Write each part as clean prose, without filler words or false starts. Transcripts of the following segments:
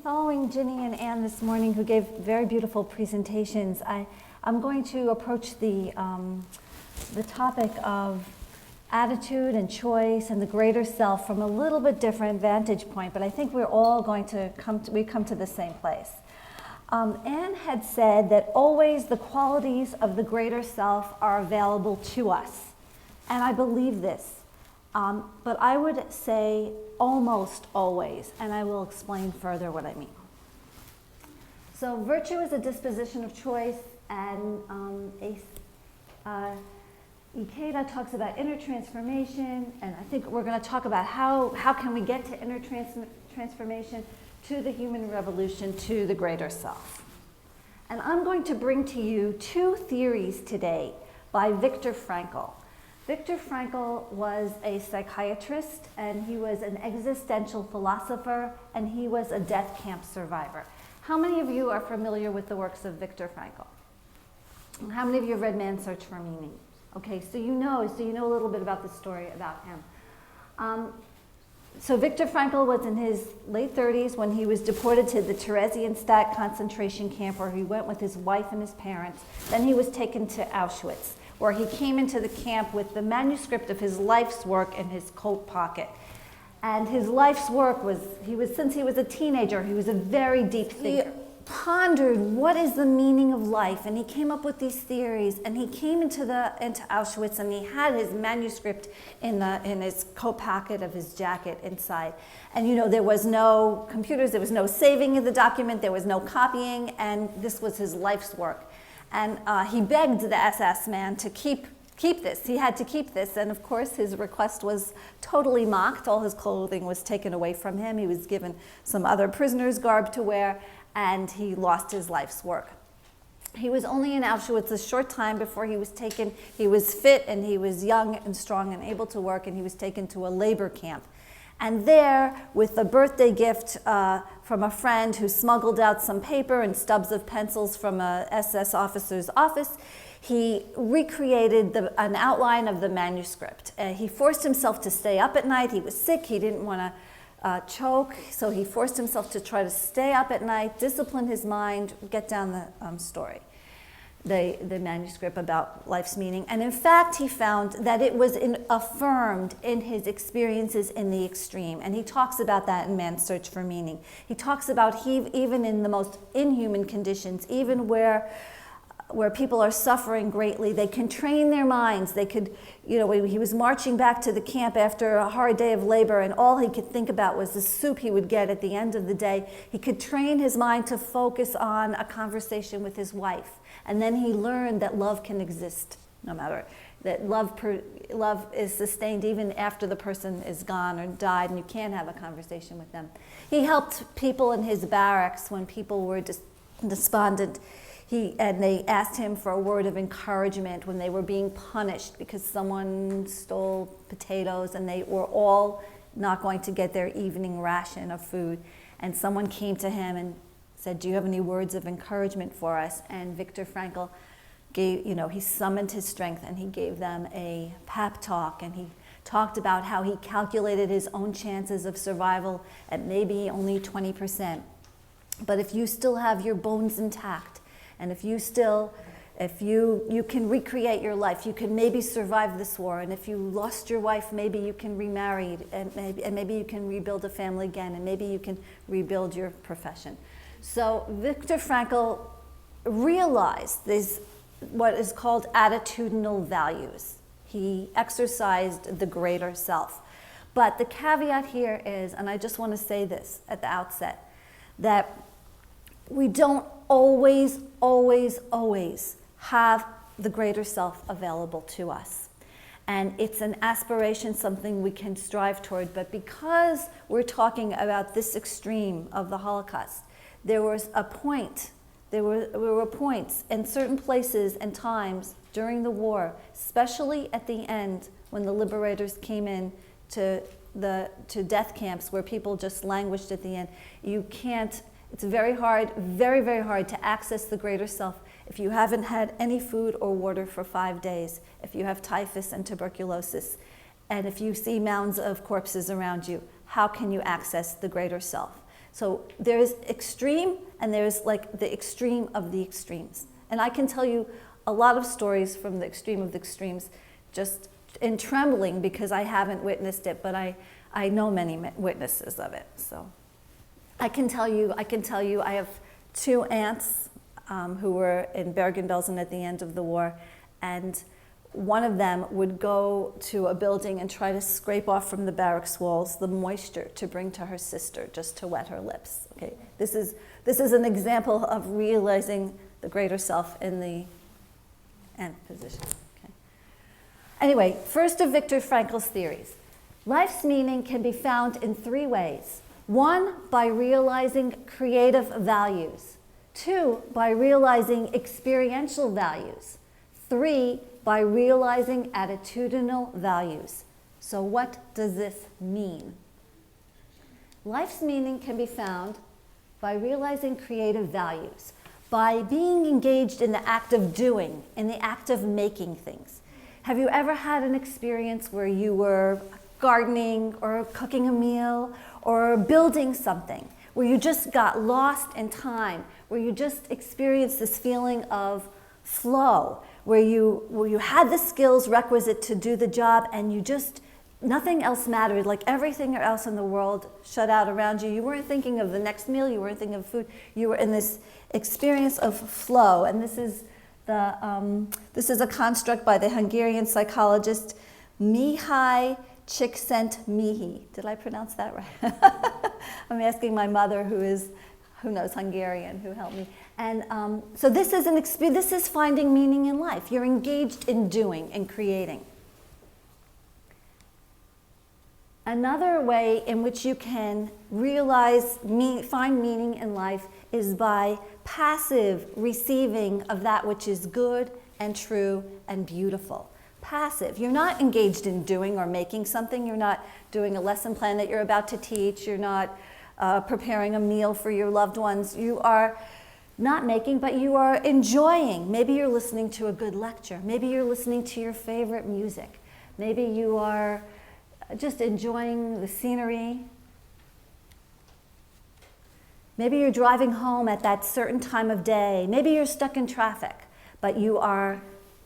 Following Ginny and Anne this morning, who gave very beautiful presentations, I'm going to approach the topic of attitude and choice and the greater self from a little bit different vantage point, but I think we're all going to come to the same place. Anne had said that always the qualities of the greater self are available to us, and I believe this. But I would say almost always, and I will explain further what I mean. So virtue is a disposition of choice, and Ikeda talks about inner transformation, and I think we're going to talk about how can we get to inner transformation, to the human revolution, to the greater self. And I'm going to bring to you two theories today by Viktor Frankl. Viktor Frankl was a psychiatrist, and he was an existential philosopher, and he was a death camp survivor. How many of you are familiar with the works of Viktor Frankl? How many of you have read Man's Search for Meaning? Okay, so you know a little bit about the story about him. So Viktor Frankl was in his late 30s when he was deported to the Theresienstadt concentration camp, where he went with his wife and his parents. Then he was taken to Auschwitz, where he came into the camp with the manuscript of his life's work in his coat pocket. And his life's work was, since he was a teenager, he was a very deep thinker. He pondered what is the meaning of life, and he came up with these theories, and he came into Auschwitz, and he had his manuscript in his coat pocket of his jacket inside. And there was no computers, there was no saving of the document, there was no copying, and this was his life's work. And he begged the SS man to keep this. He had to keep this. And of course, his request was totally mocked. All his clothing was taken away from him. He was given some other prisoner's garb to wear, and he lost his life's work. He was only in Auschwitz a short time before he was taken. He was fit, and he was young and strong and able to work, and he was taken to a labor camp. And there, with a birthday gift from a friend who smuggled out some paper and stubs of pencils from a SS officer's office, he recreated an outline of the manuscript. He forced himself to stay up at night. He was sick. He didn't want to choke, so he forced himself to try to stay up at night, discipline his mind, get down the story. The manuscript about life's meaning. And in fact, he found that it was affirmed in his experiences in the extreme. And he talks about that in Man's Search for Meaning. He talks about even in the most inhuman conditions, even where people are suffering greatly, they can train their minds. They could, he was marching back to the camp after a hard day of labor, and all he could think about was the soup he would get at the end of the day. He could train his mind to focus on a conversation with his wife. And then he learned that love can exist no matter, that love is sustained even after the person is gone or died, and you can have a conversation with them. He helped people in his barracks when people were despondent. And they asked him for a word of encouragement when they were being punished because someone stole potatoes and they were all not going to get their evening ration of food. And someone came to him and said, "Do you have any words of encouragement for us?" And Viktor Frankl gave, he summoned his strength and he gave them a pep talk, and he talked about how he calculated his own chances of survival at maybe only 20%. But if you still have your bones intact, and if you can recreate your life, you can maybe survive this war. And if you lost your wife, maybe you can remarry, and maybe you can rebuild a family again, and maybe you can rebuild your profession. So Viktor Frankl realized what is called attitudinal values. He exercised the greater self. But the caveat here is, and I just want to say this at the outset, that we don't always have the greater self available to us. And it's an aspiration, something we can strive toward. But because we're talking about this extreme of the Holocaust, there were points in certain places and times during the war, especially at the end when the liberators came in to death camps where people just languished at the end. It's very hard, very, very hard to access the greater self if you haven't had any food or water for 5 days, if you have typhus and tuberculosis, and if you see mounds of corpses around you. How can you access the greater self? So there's extreme, and there's like the extreme of the extremes. And I can tell you a lot of stories from the extreme of the extremes, just in trembling because I haven't witnessed it, but I know many witnesses of it. So I can tell you, I have two aunts who were in Bergen-Belsen at the end of the war, and one of them would go to a building and try to scrape off from the barracks walls the moisture to bring to her sister just to wet her lips. Okay, this is an example of realizing the greater self in the end position. Okay. Anyway, first of Viktor Frankl's theories. Life's meaning can be found in three ways. One, by realizing creative values. Two, by realizing experiential values. Three, by realizing attitudinal values. So what does this mean? Life's meaning can be found by realizing creative values, by being engaged in the act of doing, in the act of making things. Have you ever had an experience where you were gardening or cooking a meal or building something, where you just got lost in time, where you just experienced this feeling of flow, where you had the skills requisite to do the job and you just, nothing else mattered, like everything else in the world shut out around you. You weren't thinking of the next meal, you weren't thinking of food, you were in this experience of flow. And this is a construct by the Hungarian psychologist Mihaly Csikszentmihalyi. Did I pronounce that right? I'm asking my mother, who knows Hungarian, who helped me. And so this is this is finding meaning in life. You're engaged in doing and creating. Another way in which you can find meaning in life is by passive receiving of that which is good and true and beautiful. Passive. You're not engaged in doing or making something. You're not doing a lesson plan that you're about to teach. You're not preparing a meal for your loved ones. You are not making, but you are enjoying. Maybe you're listening to a good lecture. Maybe you're listening to your favorite music. Maybe you are just enjoying the scenery. Maybe you're driving home at that certain time of day. Maybe you're stuck in traffic, but you are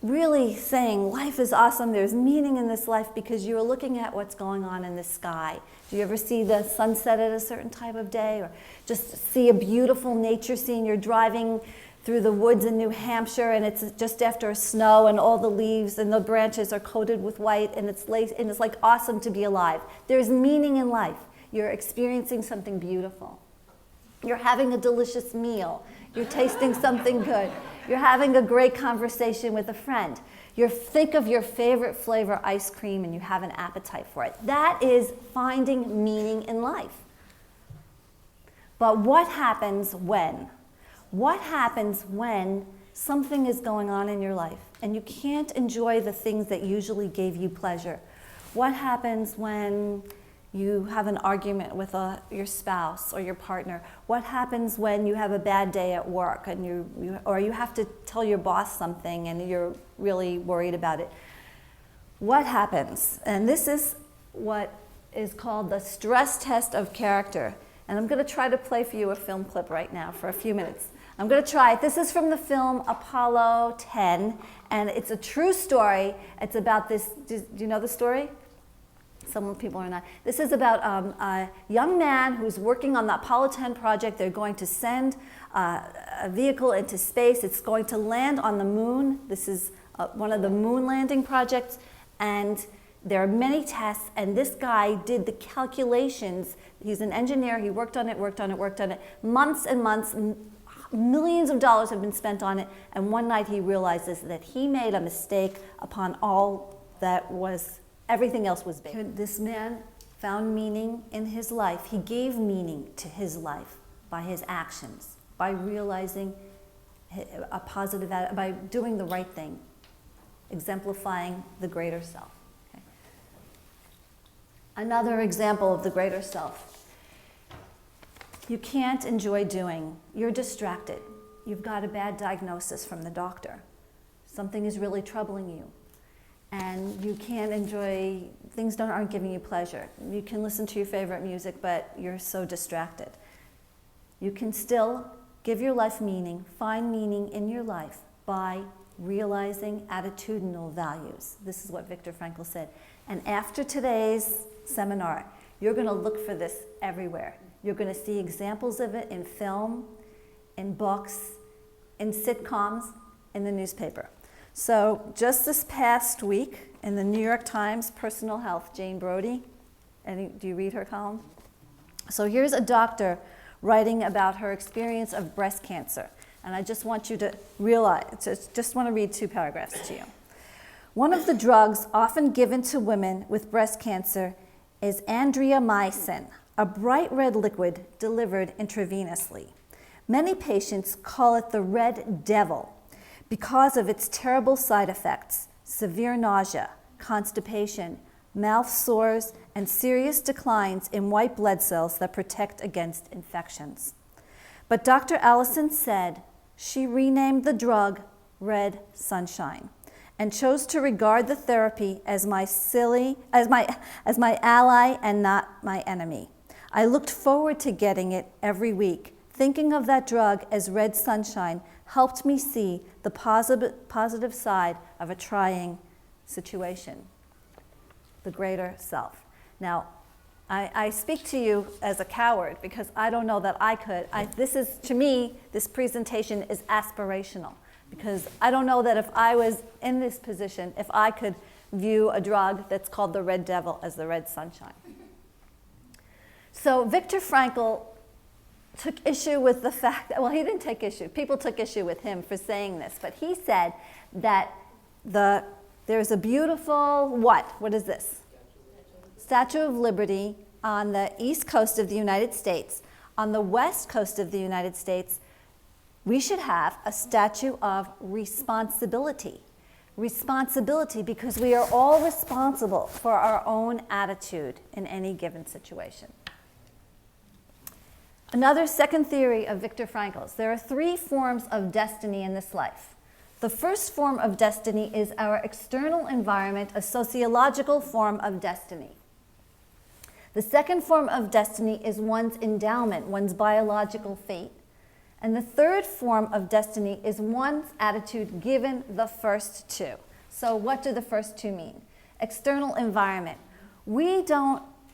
really saying life is awesome, there's meaning in this life because you are looking at what's going on in the sky. Do you ever see the sunset at a certain time of day, or just see a beautiful nature scene? You're driving through the woods in New Hampshire and it's just after a snow and all the leaves and the branches are coated with white and it's like awesome to be alive. There's meaning in life. You're experiencing something beautiful. You're having a delicious meal. You're tasting something good. You're having a great conversation with a friend. You think of your favorite flavor ice cream and you have an appetite for it. That is finding meaning in life. But what happens when? What happens when something is going on in your life and you can't enjoy the things that usually gave you pleasure? What happens when you have an argument with your spouse or your partner? What happens when you have a bad day at work and or you have to tell your boss something and you're really worried about it? What happens? And this is what is called the stress test of character. And I'm going to try to play for you a film clip right now for a few minutes. I'm going to try it. This is from the film Apollo 10, and it's a true story. It's about this, do you know the story? Some people are not. This is about a young man who's working on the Apollo 10 project. They're going to send a vehicle into space. It's going to land on the moon. This is one of the moon landing projects, and there are many tests, and this guy did the calculations. He's an engineer. He worked on it, months and months. Millions of dollars have been spent on it, and one night he realizes that he made a mistake upon all that was, everything else was big. This man found meaning in his life. He gave meaning to his life by his actions, by realizing a positive, by doing the right thing, exemplifying the greater self. Okay. Another example of the greater self. You can't enjoy doing. You're distracted. You've got a bad diagnosis from the doctor. Something is really troubling you. And you can't enjoy, things aren't giving you pleasure. You can listen to your favorite music, but you're so distracted. You can still give your life meaning, find meaning in your life by realizing attitudinal values. This is what Viktor Frankl said. And after today's seminar, you're going to look for this everywhere. You're going to see examples of it in film, in books, in sitcoms, in the newspaper. So just this past week in the New York Times Personal Health, Jane Brody, do you read her column? So here's a doctor writing about her experience of breast cancer. And I just want you to realize, just want to read 2 paragraphs to you. One of the drugs often given to women with breast cancer is andriamycin, a bright red liquid delivered intravenously. Many patients call it the red devil because of its terrible side effects: severe nausea, constipation, mouth sores, and serious declines in white blood cells that protect against infections. But Dr. Allison said she renamed the drug Red Sunshine and chose to regard the therapy as my ally and not my enemy. I looked forward to getting it every week. Thinking of that drug as Red Sunshine helped me see the positive side of a trying situation, the greater self. Now, I speak to you as a coward because I don't know that I could. To me, this presentation is aspirational because I don't know that if I was in this position, if I could view a drug that's called the Red Devil as the Red Sunshine. So Viktor Frankl took issue with the fact that, well, he didn't take issue. People took issue with him for saying this, but he said that there's a beautiful, what is this? Statue of Liberty on the east coast of the United States. On the west coast of the United States, we should have a statue of responsibility. Responsibility, because we are all responsible for our own attitude in any given situation. Another second theory of Viktor Frankl's: there are 3 forms of destiny in this life. The first form of destiny is our external environment, a sociological form of destiny. The second form of destiny is one's endowment, one's biological fate. And the third form of destiny is one's attitude given the first 2. So what do the first 2 mean? External environment.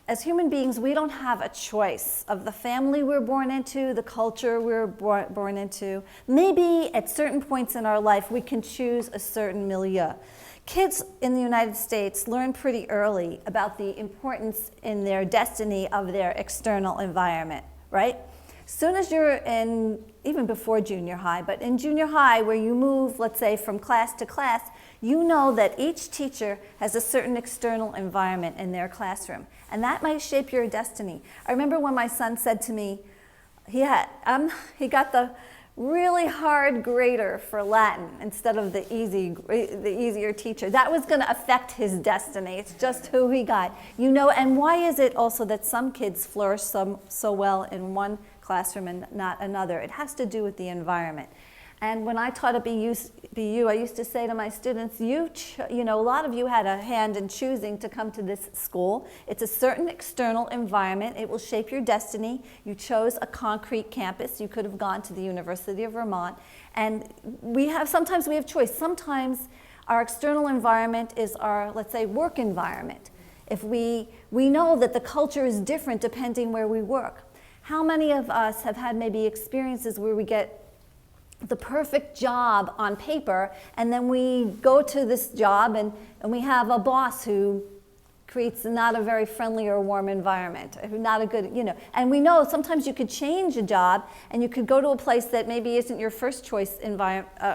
As human beings, we don't have a choice of the family we're born into, the culture we're born into. Maybe at certain points in our life, we can choose a certain milieu. Kids in the United States learn pretty early about the importance in their destiny of their external environment, right? Soon as you're in, even before junior high, but in junior high where you move, let's say, from class to class, you know that each teacher has a certain external environment in their classroom, and that might shape your destiny. I remember when my son said to me, he got the really hard grader for Latin instead of the easier teacher. That was going to affect his destiny. It's just who he got. And why is it also that some kids flourish so well in one classroom and not another? It has to do with the environment. And when I taught at BU, I used to say to my students, a lot of you had a hand in choosing to come to this school. It's a certain external environment. It will shape your destiny. You chose a concrete campus. You could have gone to the University of Vermont. And sometimes we have choice. Sometimes our external environment is our, let's say, work environment. If we know that the culture is different depending where we work. How many of us have had maybe experiences where we get the perfect job on paper, and then we go to this job and we have a boss who creates not a very friendly or warm environment, not a good, and we know sometimes you could change a job and you could go to a place that maybe isn't your first choice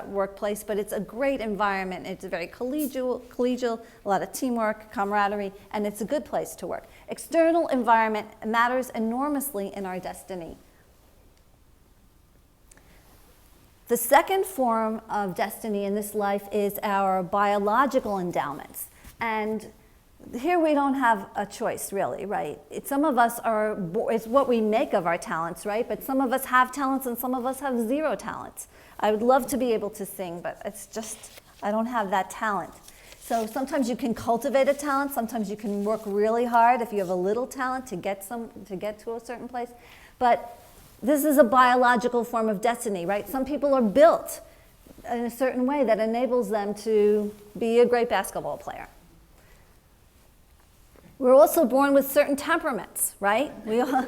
workplace, but it's a great environment. It's very collegial, a lot of teamwork, camaraderie, and it's a good place to work. External environment matters enormously in our destiny. The second form of destiny in this life is our biological endowments. And here we don't have a choice, really, right? Some of us it's what we make of our talents, right? But some of us have talents and some of us have 0 talents. I would love to be able to sing, but it's just, I don't have that talent. So sometimes you can cultivate a talent, sometimes you can work really hard if you have a little talent to get to a certain place. But This is a biological form of destiny, right? Some people are built in a certain way that enables them to be a great basketball player. We're also born with certain temperaments, right? We all,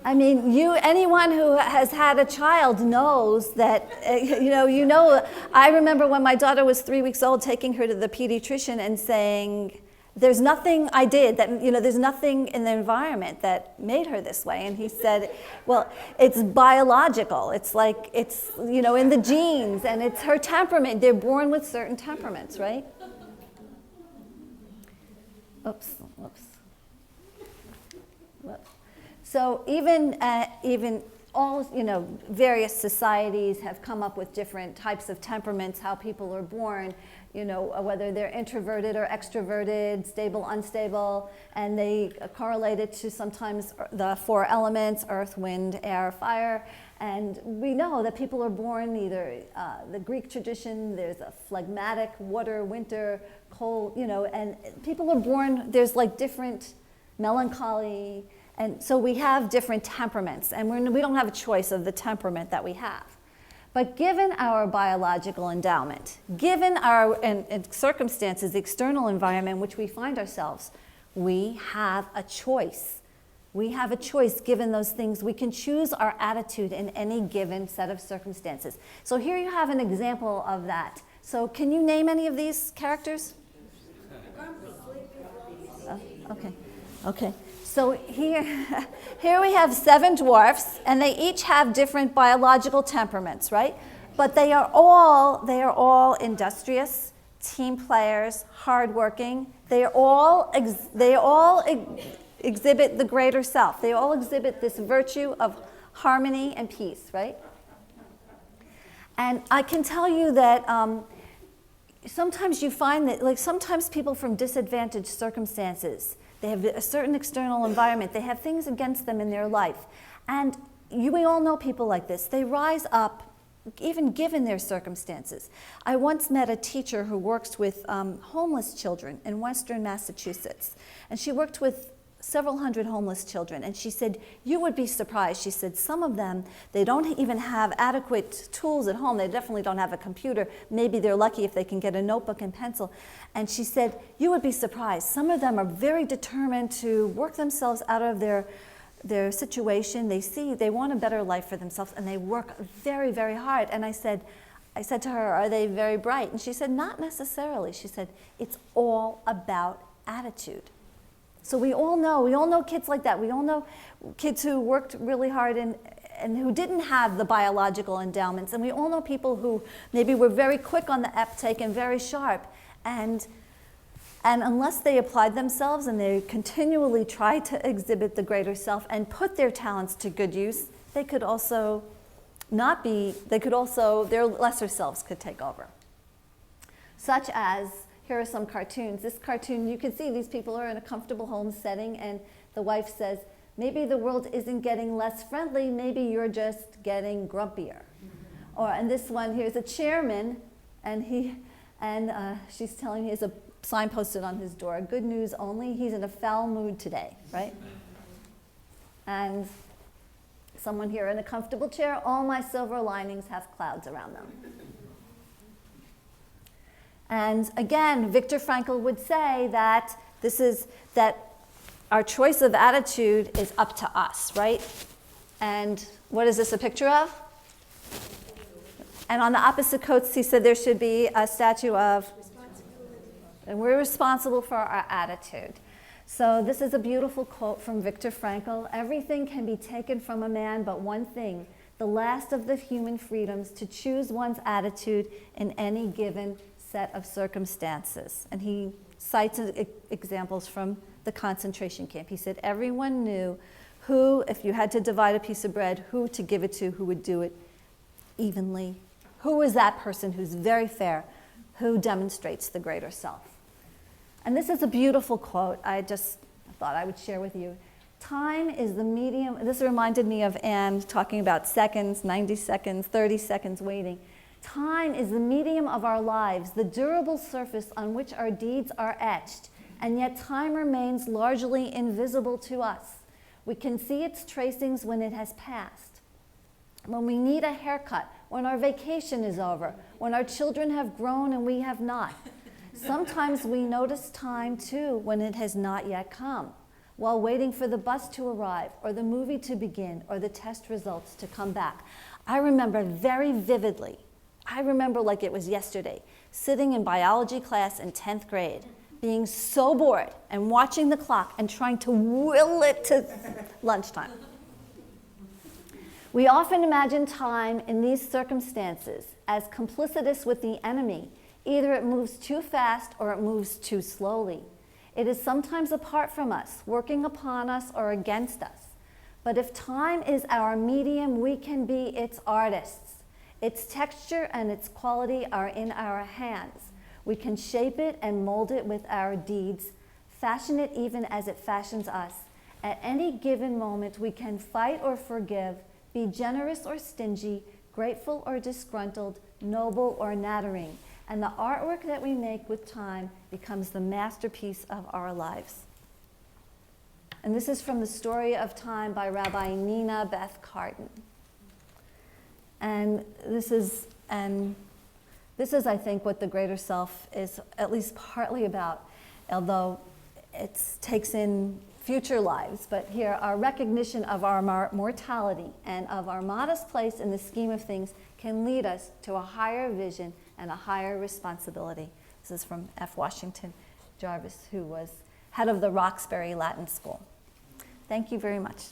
I mean, anyone who has had a child knows that, I remember when my daughter was 3 weeks old, taking her to the pediatrician and saying, there's nothing I did that, there's nothing in the environment that made her this way. And he said, well, it's biological. It's like, it's, in the genes, and it's her temperament. They're born with certain temperaments, right? Oops. So even all, various societies have come up with different types of temperaments, how people are born, whether they're introverted or extroverted, stable, unstable, and they correlate it to sometimes the 4 elements, earth, wind, air, fire. And we know that people are born either, the Greek tradition, there's a phlegmatic, water, winter, cold, and people are born, there's like different melancholy, and so we have different temperaments, and we don't have a choice of the temperament that we have. But given our biological endowment, given our and circumstances, the external environment in which we find ourselves, we have a choice. We have a choice given those things. We can choose our attitude in any given set of circumstances. So here you have an example of that. So can you name any of these characters? Okay. So here we have 7 dwarfs, and they each have different biological temperaments, right? But they are all industrious, team players, hardworking. They all exhibit the greater self. They all exhibit this virtue of harmony and peace, right? And I can tell you that sometimes you find that, sometimes people from disadvantaged circumstances, they have a certain external environment. They have things against them in their life. And we all know people like this. They rise up, even given their circumstances. I once met a teacher who works with homeless children in Western Massachusetts. And she worked with several hundred homeless children. And she said, you would be surprised. She said, some of them, they don't even have adequate tools at home. They definitely don't have a computer. Maybe they're lucky if they can get a notebook and pencil. And she said, you would be surprised. Some of them are very determined to work themselves out of their situation. They want a better life for themselves, and they work very, very hard. And I said to her, are they very bright? And she said, not necessarily. She said, it's all about attitude. So we all know kids like that. We all know kids who worked really hard and who didn't have the biological endowments. And we all know people who maybe were very quick on the uptake and very sharp. And unless they applied themselves and they continually tried to exhibit the greater self and put their talents to good use, they could also their lesser selves could take over. Such as, here are some cartoons. This cartoon, you can see these people are in a comfortable home setting, and the wife says, maybe the world isn't getting less friendly, maybe you're just getting grumpier. And this one, here's a chairman, and she's telling me, there's a sign posted on his door, good news only, he's in a foul mood today, right? And someone here in a comfortable chair, all my silver linings have clouds around them. And again, Viktor Frankl would say that our choice of attitude is up to us, right? And what is this a picture of? And on the opposite coast, he said there should be a statue of, and we're responsible for our attitude. So this is a beautiful quote from Viktor Frankl. Everything can be taken from a man but one thing, the last of the human freedoms, to choose one's attitude in any given set of circumstances. And he cites examples from the concentration camp. He said everyone knew who, if you had to divide a piece of bread, who to give it to, who would do it evenly. Who is that person who's very fair, who demonstrates the greater self? And this is a beautiful quote I just thought I would share with you. Time is the medium. This reminded me of Anne talking about seconds, 90 seconds, 30 seconds waiting. Time is the medium of our lives, the durable surface on which our deeds are etched, and yet time remains largely invisible to us. We can see its tracings when it has passed. When we need a haircut, when our vacation is over, when our children have grown and we have not. Sometimes we notice time too when it has not yet come, while waiting for the bus to arrive, or the movie to begin, or the test results to come back. I remember very vividly, I remember like it was yesterday, sitting in biology class in 10th grade, being so bored and watching the clock and trying to will it to lunchtime. We often imagine time in these circumstances as complicitous with the enemy. Either it moves too fast or it moves too slowly. It is sometimes apart from us, working upon us or against us. But if time is our medium, we can be its artists. Its texture and its quality are in our hands. We can shape it and mold it with our deeds, fashion it even as it fashions us. At any given moment, we can fight or forgive, be generous or stingy, grateful or disgruntled, noble or nattering. And the artwork that we make with time becomes the masterpiece of our lives. And this is from The Story of Time by Rabbi Nina Beth Carton. And this is, I think, what the greater self is at least partly about, although it takes in future lives. But here, our recognition of our mortality and of our modest place in the scheme of things can lead us to a higher vision and a higher responsibility. This is from F. Washington Jarvis, who was head of the Roxbury Latin School. Thank you very much.